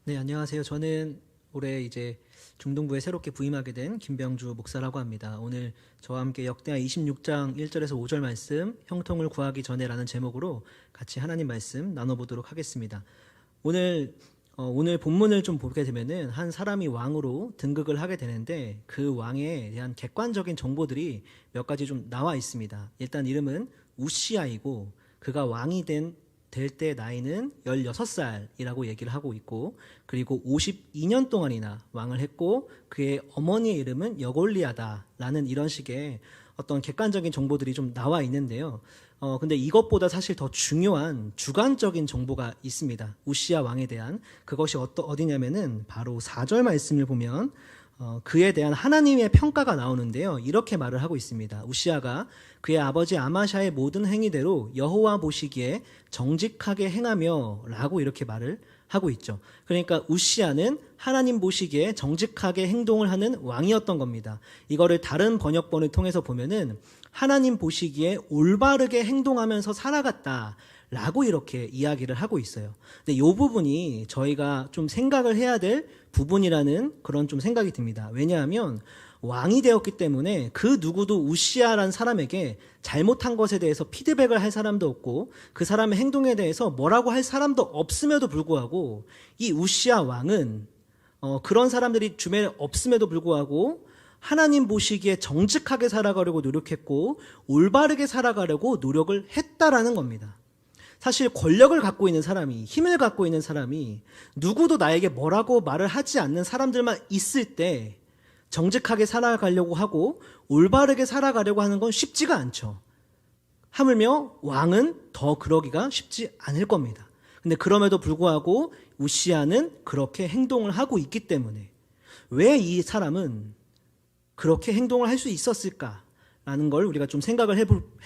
네, 안녕하세요. 저는 올해 이제 중동부에 새롭게 부임하게 된 김병주 목사라고 합니다. 오늘 저와 함께 역대하 26장 1절에서 5절 말씀, 형통을 구하기 전에라는 제목으로 같이 하나님 말씀 나눠보도록 하겠습니다. 오늘 본문을 좀 보게 되면은 한 사람이 왕으로 등극을 하게 되는데 그 왕에 대한 객관적인 정보들이 몇 가지 좀 나와 있습니다. 일단 이름은 우시아이고 그가 왕이 될 때 나이는 16살이라고 얘기를 하고 있고, 그리고 52년 동안이나 왕을 했고 그의 어머니의 이름은 여골리아다라는 이런 식의 어떤 객관적인 정보들이 좀 나와 있는데요. 근데 이것보다 사실 더 중요한 주관적인 정보가 있습니다. 우시아 왕에 대한. 그것이 어디냐면은 바로 4절 말씀을 보면 그에 대한 하나님의 평가가 나오는데요. 이렇게 말을 하고 있습니다. 우시아가 그의 아버지 아마샤의 모든 행위대로 여호와 보시기에 정직하게 행하며 라고 이렇게 말을 하고 있죠. 그러니까 우시아는 하나님 보시기에 정직하게 행동을 하는 왕이었던 겁니다. 이거를 다른 번역본을 통해서 보면은 하나님 보시기에 올바르게 행동하면서 살아갔다 라고 이렇게 이야기를 하고 있어요. 근데 이 부분이 저희가 좀 생각을 해야 될 부분이라는 그런 좀 생각이 듭니다. 왜냐하면 왕이 되었기 때문에 그 누구도 우시아라는 사람에게 잘못한 것에 대해서 피드백을 할 사람도 없고 그 사람의 행동에 대해서 뭐라고 할 사람도 없음에도 불구하고 이 우시아 왕은 그런 사람들이 주변에 없음에도 불구하고 하나님 보시기에 정직하게 살아가려고 노력했고 올바르게 살아가려고 노력을 했다라는 겁니다. 사실 권력을 갖고 있는 사람이, 힘을 갖고 있는 사람이 누구도 나에게 뭐라고 말을 하지 않는 사람들만 있을 때 정직하게 살아가려고 하고 올바르게 살아가려고 하는 건 쉽지가 않죠. 하물며 왕은 더 그러기가 쉽지 않을 겁니다. 근데 그럼에도 불구하고 우시아는 그렇게 행동을 하고 있기 때문에 왜 이 사람은 그렇게 행동을 할 수 있었을까라는 걸 우리가 좀 생각을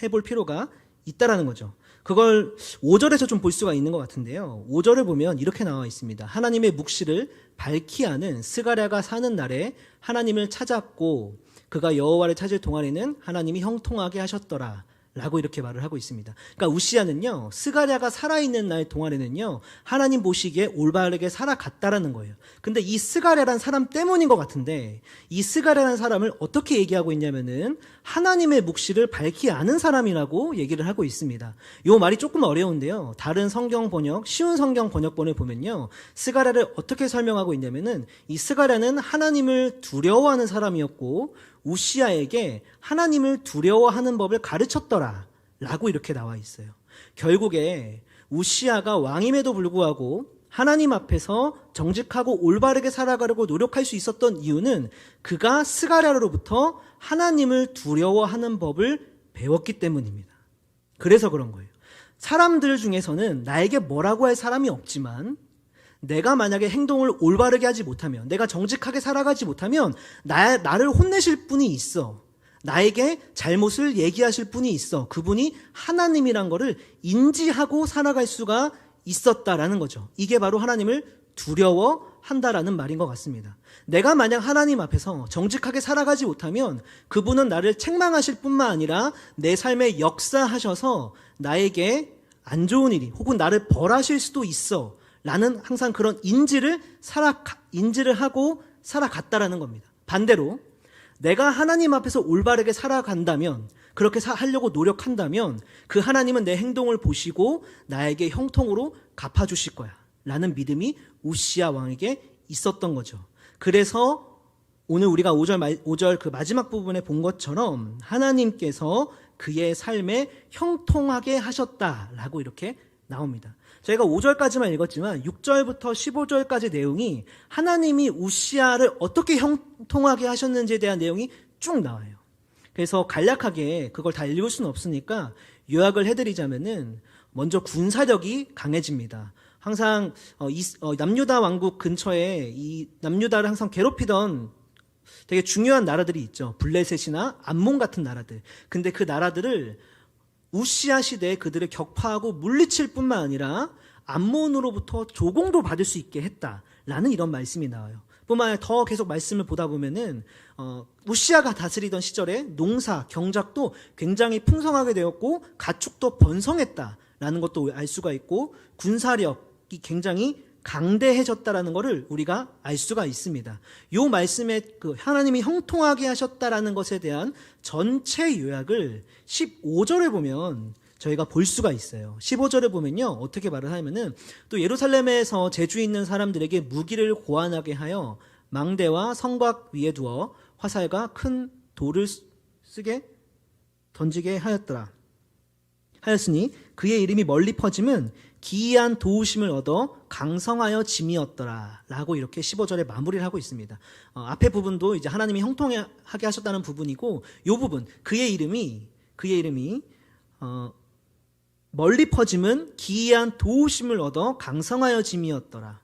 해볼 필요가 있다라는 거죠. 그걸 5절에서 좀 볼 수가 있는 것 같은데요. 5절을 보면 이렇게 나와 있습니다. 하나님의 묵시를 발키아는 스가랴가 사는 날에 하나님을 찾았고 그가 여호와를 찾을 동안에는 하나님이 형통하게 하셨더라 라고 이렇게 말을 하고 있습니다. 그러니까 우시아는요, 스가랴가 살아있는 날 동안에는요, 하나님 보시기에 올바르게 살아갔다라는 거예요. 근데 이 스가랴란 사람 때문인 것 같은데, 이 스가랴란 사람을 어떻게 얘기하고 있냐면은, 하나님의 묵시를 밝히 아는 사람이라고 얘기를 하고 있습니다. 이 말이 조금 어려운데요. 다른 성경 번역, 쉬운 성경 번역본을 보면요, 스가랴를 어떻게 설명하고 있냐면은, 이 스가랴는 하나님을 두려워하는 사람이었고, 우시아에게 하나님을 두려워하는 법을 가르쳤더라 라고 이렇게 나와 있어요. 결국에 우시아가 왕임에도 불구하고 하나님 앞에서 정직하고 올바르게 살아가려고 노력할 수 있었던 이유는 그가 스가랴로부터 하나님을 두려워하는 법을 배웠기 때문입니다. 그래서 그런 거예요. 사람들 중에서는 나에게 뭐라고 할 사람이 없지만 내가 만약에 행동을 올바르게 하지 못하면, 내가 정직하게 살아가지 못하면 나를 혼내실 분이 있어. 나에게 잘못을 얘기하실 분이 있어. 그분이 하나님이란 거를 인지하고 살아갈 수가 있었다라는 거죠. 이게 바로 하나님을 두려워한다라는 말인 것 같습니다. 내가 만약 하나님 앞에서 정직하게 살아가지 못하면 그분은 나를 책망하실 뿐만 아니라 내 삶에 역사하셔서 나에게 안 좋은 일이 혹은 나를 벌하실 수도 있어 라는 항상 그런 인지를 하고 살아갔다라는 겁니다. 반대로 내가 하나님 앞에서 올바르게 살아간다면, 그렇게 하려고 노력한다면 그 하나님은 내 행동을 보시고 나에게 형통으로 갚아주실 거야 라는 믿음이 우시아 왕에게 있었던 거죠. 그래서 오늘 우리가 5절 그 마지막 부분에 본 것처럼 하나님께서 그의 삶에 형통하게 하셨다라고 이렇게 나옵니다. 저희가 5절까지만 읽었지만 6절부터 15절까지 내용이 하나님이 우시아를 어떻게 형통하게 하셨는지에 대한 내용이 쭉 나와요. 그래서 간략하게 그걸 다 읽을 수는 없으니까 요약을 해드리자면은 먼저 군사력이 강해집니다. 항상 남유다 왕국 근처에 이 남유다를 항상 괴롭히던 되게 중요한 나라들이 있죠. 블레셋이나 암몬 같은 나라들. 근데 그 나라들을 우시아 시대에 그들을 격파하고 물리칠 뿐만 아니라 암몬으로부터 조공도 받을 수 있게 했다라는 이런 말씀이 나와요. 뿐만 아니라 더 계속 말씀을 보다 보면은 우시아가 다스리던 시절에 농사, 경작도 굉장히 풍성하게 되었고 가축도 번성했다라는 것도 알 수가 있고 군사력이 굉장히 강대해졌다라는 것을 우리가 알 수가 있습니다. 이 말씀에 하나님이 형통하게 하셨다라는 것에 대한 전체 요약을 15절에 보면 저희가 볼 수가 있어요. 15절에 보면요, 어떻게 말을 하냐면은, 또 예루살렘에서 재주 있는 사람들에게 무기를 고안하게 하여 망대와 성곽 위에 두어 화살과 큰 돌을 던지게 하였으니 그의 이름이 멀리 퍼짐은 기이한 도우심을 얻어 강성하여 짐이었더라 라고 이렇게 15절에 마무리를 하고 있습니다. 앞에 부분도 이제 하나님이 형통하게 하셨다는 부분이고, 이 부분 그의 이름이 멀리 퍼짐은 기이한 도우심을 얻어 강성하여 짐이었더라.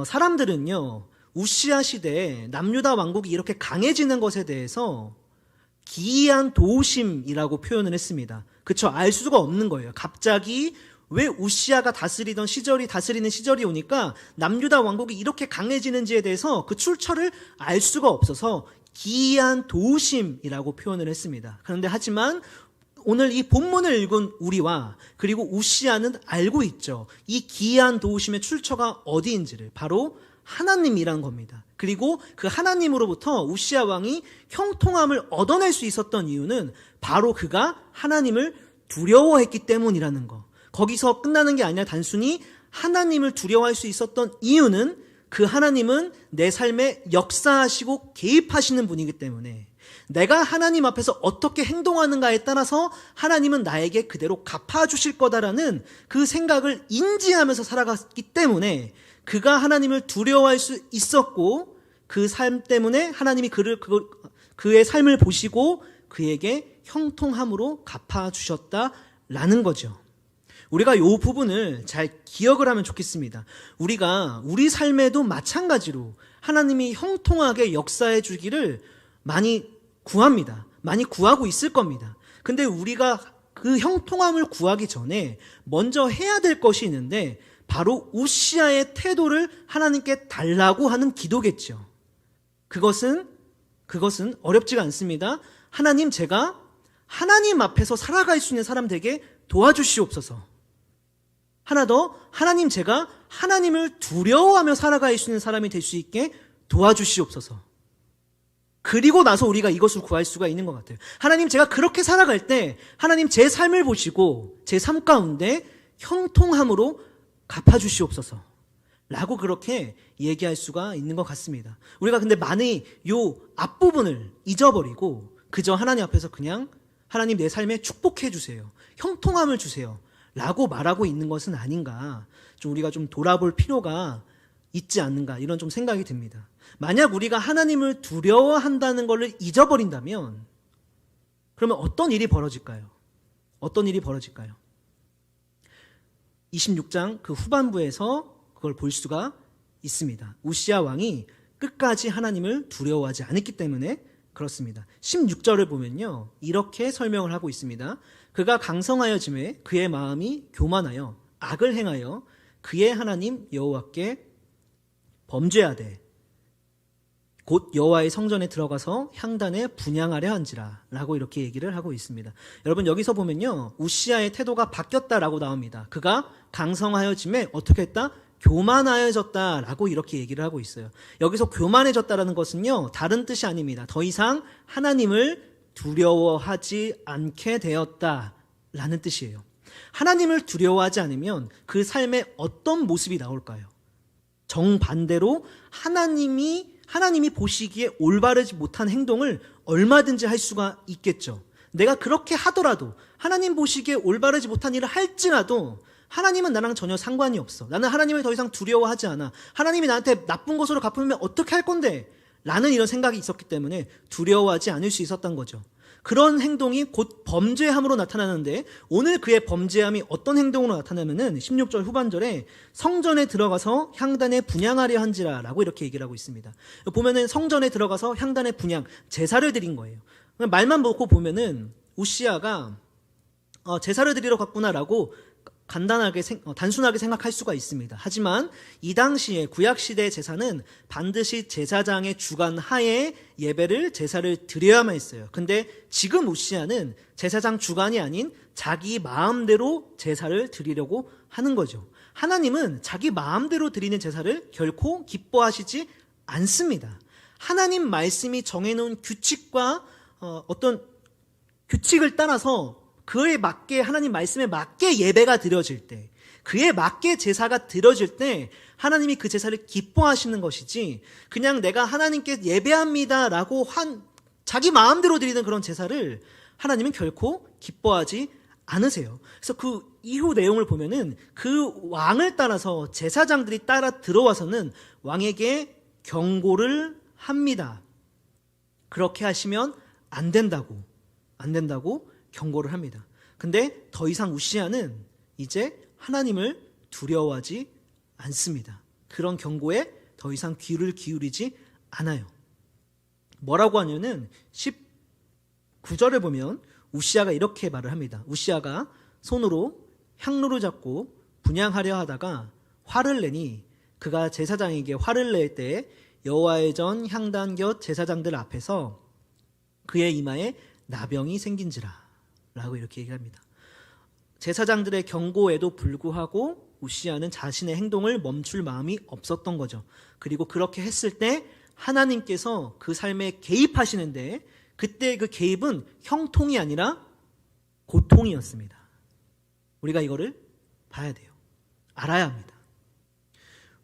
사람들은요, 우시야 시대에 남유다 왕국이 이렇게 강해지는 것에 대해서 기이한 도우심이라고 표현을 했습니다. 그쵸? 알 수가 없는 거예요. 갑자기 왜 우시야가 다스리는 시절이 오니까 남유다 왕국이 이렇게 강해지는지에 대해서 그 출처를 알 수가 없어서 기이한 도우심이라고 표현을 했습니다. 그런데 하지만 오늘 이 본문을 읽은 우리와 그리고 우시야는 알고 있죠. 이 기이한 도우심의 출처가 어디인지를, 바로 하나님이란 겁니다. 그리고 그 하나님으로부터 우시야 왕이 형통함을 얻어낼 수 있었던 이유는 바로 그가 하나님을 두려워했기 때문이라는 거. 거기서 끝나는 게 아니라 단순히 하나님을 두려워할 수 있었던 이유는 그 하나님은 내 삶에 역사하시고 개입하시는 분이기 때문에, 내가 하나님 앞에서 어떻게 행동하는가에 따라서 하나님은 나에게 그대로 갚아주실 거다라는 그 생각을 인지하면서 살아갔기 때문에 그가 하나님을 두려워할 수 있었고, 그 삶 때문에 하나님이 그의 삶을 보시고 그에게 형통함으로 갚아주셨다라는 거죠. 우리가 이 부분을 잘 기억을 하면 좋겠습니다. 우리가 우리 삶에도 마찬가지로 하나님이 형통하게 역사해 주기를 많이 구합니다. 많이 구하고 있을 겁니다. 근데 우리가 그 형통함을 구하기 전에 먼저 해야 될 것이 있는데, 바로 우시야의 태도를 하나님께 달라고 하는 기도겠죠. 그것은 어렵지가 않습니다. 하나님, 제가 하나님 앞에서 살아갈 수 있는 사람 되게 도와주시옵소서. 하나 더, 하나님, 제가 하나님을 두려워하며 살아갈 수 있는 사람이 될 수 있게 도와주시옵소서. 그리고 나서 우리가 이것을 구할 수가 있는 것 같아요. 하나님, 제가 그렇게 살아갈 때 하나님 제 삶을 보시고 제 삶 가운데 형통함으로 갚아주시옵소서 라고 그렇게 얘기할 수가 있는 것 같습니다. 우리가 근데 많이 요 앞부분을 잊어버리고 그저 하나님 앞에서 그냥 하나님 내 삶에 축복해 주세요, 형통함을 주세요 라고 말하고 있는 것은 아닌가, 좀 우리가 좀 돌아볼 필요가 있지 않는가, 이런 좀 생각이 듭니다. 만약 우리가 하나님을 두려워한다는 것을 잊어버린다면 그러면 어떤 일이 벌어질까요? 26장 그 후반부에서 그걸 볼 수가 있습니다. 우시야 왕이 끝까지 하나님을 두려워하지 않았기 때문에 그렇습니다. 16절을 보면요, 이렇게 설명을 하고 있습니다. 그가 강성하여 짐에 그의 마음이 교만하여 악을 행하여 그의 하나님 여호와께 범죄하되 곧 여호와의 성전에 들어가서 향단에 분향하려 한지라 라고 이렇게 얘기를 하고 있습니다. 여러분, 여기서 보면요, 우시야의 태도가 바뀌었다라고 나옵니다. 그가 강성하여짐에 어떻게 했다? 교만하여졌다라고 이렇게 얘기를 하고 있어요. 여기서 교만해졌다라는 것은요, 다른 뜻이 아닙니다. 더 이상 하나님을 두려워하지 않게 되었다라는 뜻이에요. 하나님을 두려워하지 않으면 그 삶에 어떤 모습이 나올까요? 정반대로 하나님이 보시기에 올바르지 못한 행동을 얼마든지 할 수가 있겠죠. 내가 그렇게 하더라도, 하나님 보시기에 올바르지 못한 일을 할지라도 하나님은 나랑 전혀 상관이 없어, 나는 하나님을 더 이상 두려워하지 않아, 하나님이 나한테 나쁜 것으로 갚으면 어떻게 할 건데? 라는 이런 생각이 있었기 때문에 두려워하지 않을 수 있었던 거죠. 그런 행동이 곧 범죄함으로 나타나는데, 오늘 그의 범죄함이 어떤 행동으로 나타나면은 16절 후반절에 성전에 들어가서 향단에 분향하려 한지라 라고 이렇게 얘기를 하고 있습니다. 보면은 성전에 들어가서 향단에 분향, 제사를 드린 거예요. 말만 보고 보면은 우시야가 제사를 드리러 갔구나라고 단순하게 생각할 수가 있습니다. 하지만 이 당시에 구약시대의 제사는 반드시 제사장의 주관 하에 제사를 드려야만 했어요. 근데 지금 우시야는 제사장 주관이 아닌 자기 마음대로 제사를 드리려고 하는 거죠. 하나님은 자기 마음대로 드리는 제사를 결코 기뻐하시지 않습니다. 하나님 말씀이 정해놓은 규칙과 어떤 규칙을 따라서 그에 맞게 하나님 말씀에 맞게 예배가 드려질 때, 그에 맞게 제사가 드려질 때 하나님이 그 제사를 기뻐하시는 것이지, 그냥 내가 하나님께 예배합니다라고 자기 마음대로 드리는 그런 제사를 하나님은 결코 기뻐하지 않으세요. 그래서 그 이후 내용을 보면은 그 왕을 따라서 제사장들이 따라 들어와서는 왕에게 경고를 합니다. 그렇게 하시면 안 된다고 경고를 합니다. 근데 더 이상 우시아는 이제 하나님을 두려워하지 않습니다. 그런 경고에 더 이상 귀를 기울이지 않아요. 뭐라고 하냐면 19절을 보면 우시아가 이렇게 말을 합니다. 우시아가 손으로 향로를 잡고 분향하려 하다가 화를 내니 그가 제사장에게 화를 낼 때에 여호와의 전 향단 곁 제사장들 앞에서 그의 이마에 나병이 생긴지라 라고 이렇게 얘기합니다. 제사장들의 경고에도 불구하고 우시아는 자신의 행동을 멈출 마음이 없었던 거죠. 그리고 그렇게 했을 때 하나님께서 그 삶에 개입하시는데 그때 그 개입은 형통이 아니라 고통이었습니다. 우리가 이거를 봐야 돼요. 알아야 합니다.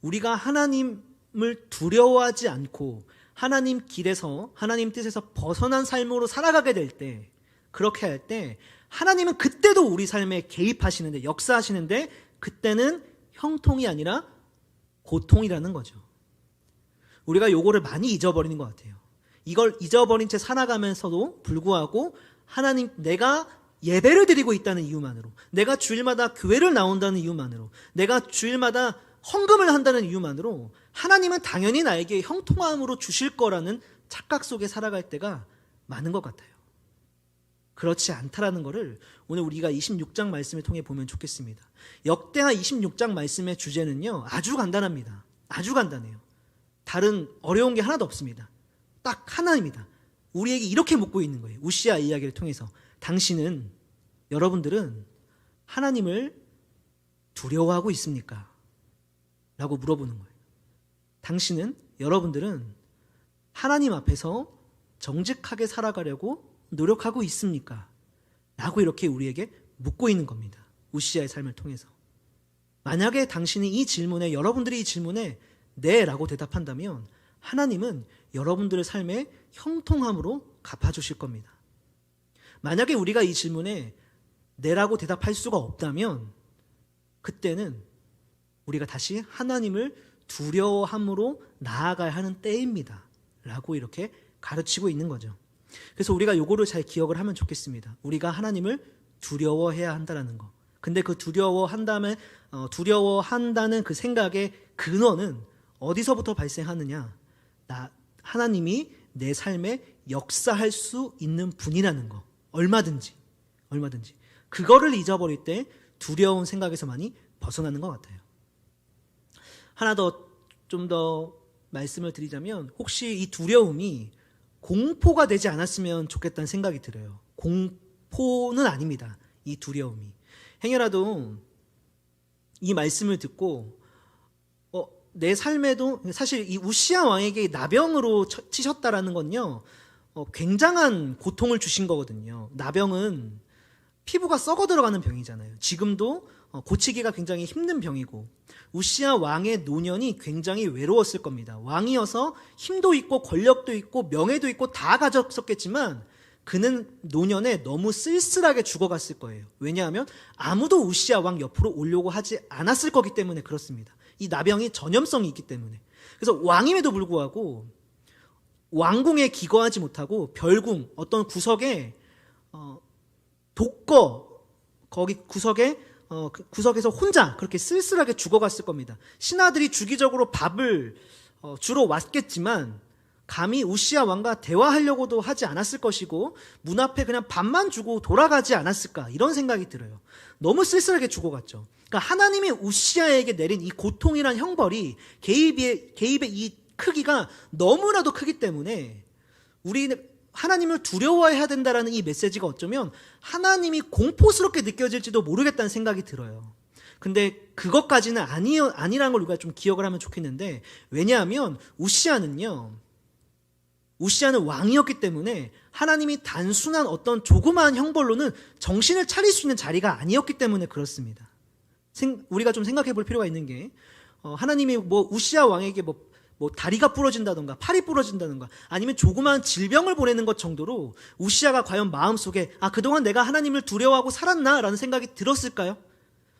우리가 하나님을 두려워하지 않고 하나님 길에서 하나님 뜻에서 벗어난 삶으로 살아가게 될 때, 그렇게 할 때 하나님은 그때도 우리 삶에 개입하시는데, 역사하시는데 그때는 형통이 아니라 고통이라는 거죠. 우리가 요거를 많이 잊어버리는 것 같아요. 이걸 잊어버린 채 살아가면서도 불구하고 하나님, 내가 예배를 드리고 있다는 이유만으로, 내가 주일마다 교회를 나온다는 이유만으로, 내가 주일마다 헌금을 한다는 이유만으로 하나님은 당연히 나에게 형통함으로 주실 거라는 착각 속에 살아갈 때가 많은 것 같아요. 그렇지 않다라는 것을 오늘 우리가 26장 말씀을 통해 보면 좋겠습니다. 역대하 26장 말씀의 주제는요, 아주 간단합니다. 아주 간단해요. 다른 어려운 게 하나도 없습니다. 딱 하나입니다. 우리에게 이렇게 묻고 있는 거예요. 우시아 이야기를 통해서 당신은, 여러분들은 하나님을 두려워하고 있습니까? 라고 물어보는 거예요. 당신은, 여러분들은 하나님 앞에서 정직하게 살아가려고 노력하고 있습니까? 라고 이렇게 우리에게 묻고 있는 겁니다. 우시아의 삶을 통해서. 만약에 당신이 이 질문에, 여러분들이 이 질문에 네 라고 대답한다면 하나님은 여러분들의 삶에 형통함으로 갚아주실 겁니다. 만약에 우리가 이 질문에 네라고 대답할 수가 없다면 그때는 우리가 다시 하나님을 두려워함으로 나아가야 하는 때입니다. 라고 이렇게 가르치고 있는 거죠. 그래서 우리가 요거를 잘 기억을 하면 좋겠습니다. 우리가 하나님을 두려워해야 한다는 거. 근데 그 두려워한다는 그 생각의 근원은 어디서부터 발생하느냐? 하나님이 내 삶에 역사할 수 있는 분이라는 거. 얼마든지. 그거를 잊어버릴 때 두려운 생각에서 많이 벗어나는 것 같아요. 하나 더, 좀 더 말씀을 드리자면, 혹시 이 두려움이 공포가 되지 않았으면 좋겠다는 생각이 들어요. 공포는 아닙니다. 이 두려움이. 행여라도 이 말씀을 듣고 내 삶에도, 사실 이 우시아 왕에게 나병으로 치셨다라는 건요, 굉장한 고통을 주신 거거든요. 나병은 피부가 썩어 들어가는 병이잖아요. 지금도 고치기가 굉장히 힘든 병이고, 우시아 왕의 노년이 굉장히 외로웠을 겁니다. 왕이어서 힘도 있고 권력도 있고 명예도 있고 다 가졌었겠지만 그는 노년에 너무 쓸쓸하게 죽어갔을 거예요. 왜냐하면 아무도 우시아 왕 옆으로 오려고 하지 않았을 거기 때문에 그렇습니다. 이 나병이 전염성이 있기 때문에. 그래서 왕임에도 불구하고 왕궁에 기거하지 못하고 별궁, 어떤 구석에 독거, 거기 구석에서 혼자 그렇게 쓸쓸하게 죽어갔을 겁니다. 신하들이 주기적으로 밥을 주러 왔겠지만 감히 우시아 왕과 대화하려고도 하지 않았을 것이고 문 앞에 그냥 밥만 주고 돌아가지 않았을까, 이런 생각이 들어요. 너무 쓸쓸하게 죽어갔죠. 그러니까 하나님이 우시아에게 내린 이 고통이란 형벌이, 개입의 이 크기가 너무나도 크기 때문에 우리는 하나님을 두려워해야 된다라는 이 메시지가 어쩌면 하나님이 공포스럽게 느껴질지도 모르겠다는 생각이 들어요. 근데 그것까지는 아니라는 걸 우리가 좀 기억을 하면 좋겠는데, 왜냐하면 우시아는 왕이었기 때문에 하나님이 단순한 어떤 조그마한 형벌로는 정신을 차릴 수 있는 자리가 아니었기 때문에 그렇습니다. 우리가 좀 생각해 볼 필요가 있는 게, 하나님이 우시아 왕에게 다리가 부러진다던가 팔이 부러진다던가 아니면 조그마한 질병을 보내는 것 정도로 우시아가 과연 마음속에 그동안 내가 하나님을 두려워하고 살았나? 라는 생각이 들었을까요?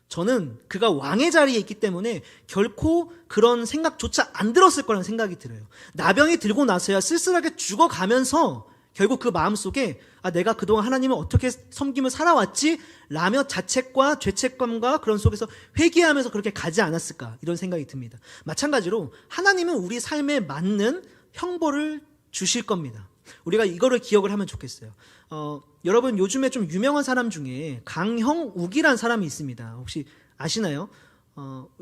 저는 그가 왕의 자리에 있기 때문에 결코 그런 생각조차 안 들었을 거라는 생각이 들어요. 나병이 들고 나서야 쓸쓸하게 죽어가면서 결국 그 마음속에 내가 그동안 하나님을 어떻게 섬기며 살아왔지? 라며 자책과 죄책감과 그런 속에서 회개하면서 그렇게 가지 않았을까? 이런 생각이 듭니다. 마찬가지로 하나님은 우리 삶에 맞는 형벌을 주실 겁니다. 우리가 이거를 기억을 하면 좋겠어요. 여러분 요즘에 좀 유명한 사람 중에 강형욱이라는 사람이 있습니다. 혹시 아시나요?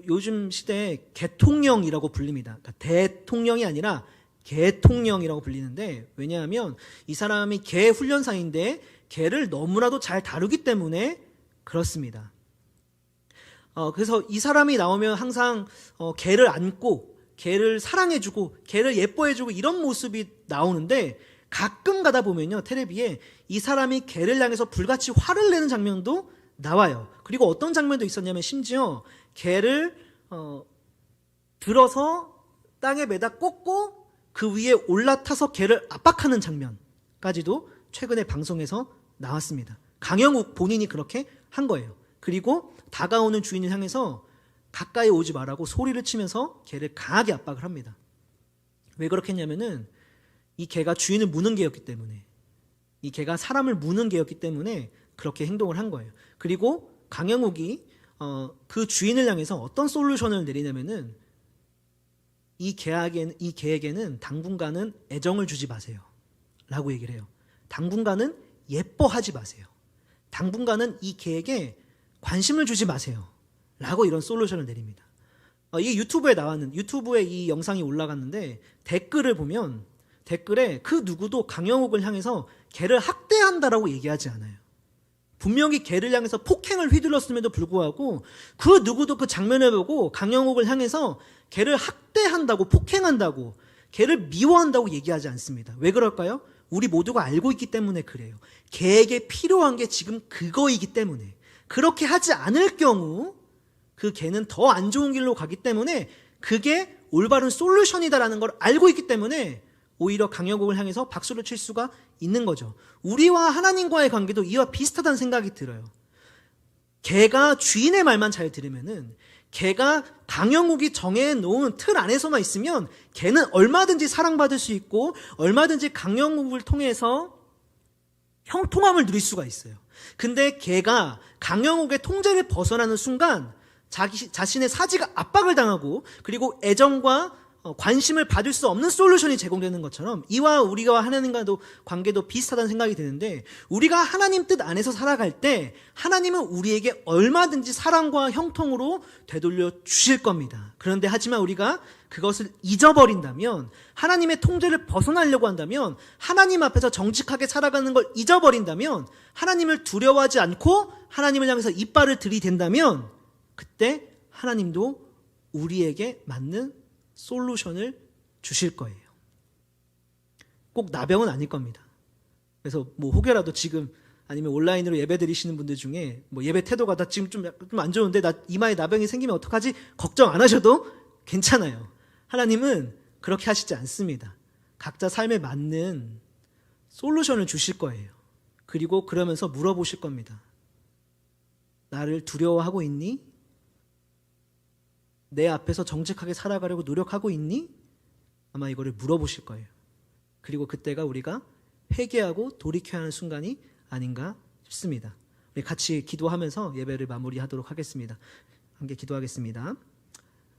요즘 시대에 개통령이라고 불립니다. 그러니까 대통령이 아니라 개통령이라고 불리는데, 왜냐하면 이 사람이 개 훈련사인데 개를 너무나도 잘 다루기 때문에 그렇습니다. 그래서 이 사람이 나오면 항상 개를 안고 개를 사랑해주고 개를 예뻐해주고 이런 모습이 나오는데, 가끔 가다 보면요 텔레비에 이 사람이 개를 향해서 불같이 화를 내는 장면도 나와요. 그리고 어떤 장면도 있었냐면 심지어 개를 들어서 땅에 매다 꽂고 그 위에 올라타서 개를 압박하는 장면까지도 최근에 방송에서 나왔습니다. 강영욱 본인이 그렇게 한 거예요. 그리고 다가오는 주인을 향해서 가까이 오지 말라고 소리를 치면서 개를 강하게 압박을 합니다. 왜 그렇게 했냐면은 이 개가 주인을 무는 개였기 때문에, 이 개가 사람을 무는 개였기 때문에 그렇게 행동을 한 거예요. 그리고 강영욱이 그 주인을 향해서 어떤 솔루션을 내리냐면은 이 개에게는 당분간은 애정을 주지 마세요 라고 얘기를 해요. 당분간은 예뻐하지 마세요. 당분간은 이 개에게 관심을 주지 마세요 라고 이런 솔루션을 내립니다. 이게 유튜브에 이 영상이 올라갔는데 댓글을 보면 댓글에 그 누구도 강영욱을 향해서 개를 학대한다라고 얘기하지 않아요. 분명히 개를 향해서 폭행을 휘둘렀음에도 불구하고 그 누구도 그 장면을 보고 강영욱을 향해서 개를 학대한다고, 폭행한다고, 개를 미워한다고 얘기하지 않습니다. 왜 그럴까요? 우리 모두가 알고 있기 때문에 그래요. 개에게 필요한 게 지금 그거이기 때문에. 그렇게 하지 않을 경우 그 개는 더 안 좋은 길로 가기 때문에 그게 올바른 솔루션이다라는 걸 알고 있기 때문에 오히려 강영욱을 향해서 박수를 칠 수가 있는 거죠. 우리와 하나님과의 관계도 이와 비슷하다는 생각이 들어요. 개가 주인의 말만 잘 들으면은, 개가 강영욱이 정해놓은 틀 안에서만 있으면 개는 얼마든지 사랑받을 수 있고 얼마든지 강영욱을 통해서 형통함을 누릴 수가 있어요. 근데 개가 강영욱의 통제를 벗어나는 순간 자신의 사지가 압박을 당하고 그리고 애정과 관심을 받을 수 없는 솔루션이 제공되는 것처럼 이와 우리가 하나님과도 관계도 비슷하다는 생각이 드는데, 우리가 하나님 뜻 안에서 살아갈 때 하나님은 우리에게 얼마든지 사랑과 형통으로 되돌려 주실 겁니다. 그런데 하지만 우리가 그것을 잊어버린다면, 하나님의 통제를 벗어나려고 한다면, 하나님 앞에서 정직하게 살아가는 걸 잊어버린다면, 하나님을 두려워하지 않고 하나님을 향해서 이빨을 들이댄다면 그때 하나님도 우리에게 맞는 솔루션을 주실 거예요. 꼭 나병은 아닐 겁니다. 그래서 혹여라도 지금 아니면 온라인으로 예배 드리시는 분들 중에 예배 태도가 나 지금 좀 안 좋은데 나 이마에 나병이 생기면 어떡하지? 걱정 안 하셔도 괜찮아요. 하나님은 그렇게 하시지 않습니다. 각자 삶에 맞는 솔루션을 주실 거예요. 그리고 그러면서 물어보실 겁니다. 나를 두려워하고 있니? 내 앞에서 정직하게 살아가려고 노력하고 있니? 아마 이거를 물어보실 거예요. 그리고 그때가 우리가 회개하고 돌이켜야 하는 순간이 아닌가 싶습니다. 우리 같이 기도하면서 예배를 마무리하도록 하겠습니다. 함께 기도하겠습니다.